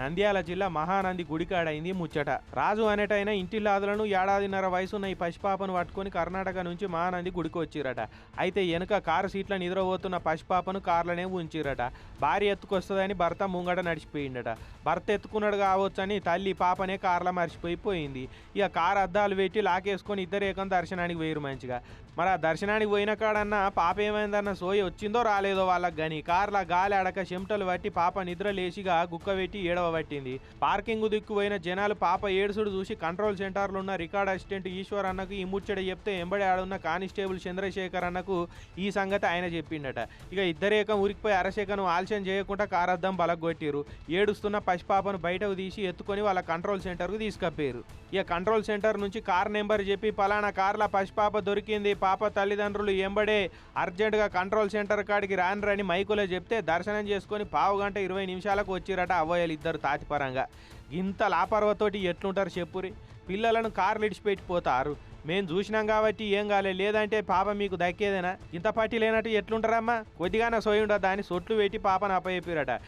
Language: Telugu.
నంద్యాల జిల్లా మహానంది గుడికాడైంది ముచ్చట. రాజు అనేటైన ఇంటిల్లాదులను ఏడాదిన్నర వయసున్న ఈ పసిపాపను పట్టుకొని కర్ణాటక నుంచి మహానంది గుడికి వచ్చిరట. అయితే వెనుక కారు సీట్ల నిద్రపోతున్న పసిపాపను కార్లనే ఉంచిరట. భార్య ఎత్తుకొస్తుందని భర్త ముంగట నడిచిపోయిండట. భర్త ఎత్తుకున్నాడు కావచ్చని తల్లి పాపనే కార్ల మర్చిపోయిపోయింది. ఇక కారు అద్దాలు పెట్టి లాకేసుకొని ఇద్దరు ఏకం దర్శనానికి పోయారు మంచిగా. మరి ఆ దర్శనానికి పోయిన కాడన్నా పాప ఏమైందన్న సోయి వచ్చిందో రాలేదో వాళ్ళకి కానీ కార్ల గాలి అడక చెమటలు పట్టి పాప నిద్ర లేచిగా గుక్క పెట్టి ఏడవ పట్టింది. పార్కింగ్ దిక్కు పోయిన జనాలు పాప ఏడుసుడు చూసి కంట్రోల్ సెంటర్లో ఉన్న రికార్డ్ అసిస్టెంట్ ఈశ్వర్ అన్నకు ఈ ముచ్చట చెప్తే ఎంబడి ఆడున్న కానిస్టేబుల్ చంద్రశేఖర్ అన్నకు ఈ సంగతి ఆయన చెప్పిండట. ఇక ఇద్దరేకం ఉరికిపోయి అరశేఖను ఆలస్యం చేయకుండా కారద్దం బలగొట్టిరు. ఏడుస్తున్న పసిపాపను బయటకు తీసి ఎత్తుకొని వాళ్ళ కంట్రోల్ సెంటర్కు తీసుకపోయారు. ఇక కంట్రోల్ సెంటర్ నుంచి కార్ నెంబర్ చెప్పి పలానా కార్ల పసిపాప దొరికింది, పాప తల్లిదండ్రులు ఎంబడే అర్జెంటుగా కంట్రోల్ సెంటర్ కాడికి రాని మైకులో చెప్తే దర్శనం చేసుకొని పావుగంట 20 నిమిషాలకు వచ్చిరట అవ్వయ్యలు ఇద్దరు తాతిపరంగా. ఇంత లాపర్వతోటి ఎట్లుంటారు చెప్పురి. పిల్లలను కార్లు ఇడిచిపెట్టిపోతారు. మేము చూసినాం కాబట్టి ఏం కాలేదు, లేదంటే పాప మీకు దక్కేదేనా? ఇంత పట్టి లేనట్టు ఎట్లుంటారమ్మా? కొద్దిగానే సోయి ఉండదు దాన్ని సొట్లు పెట్టి పాపను అప్పచెప్పిరట.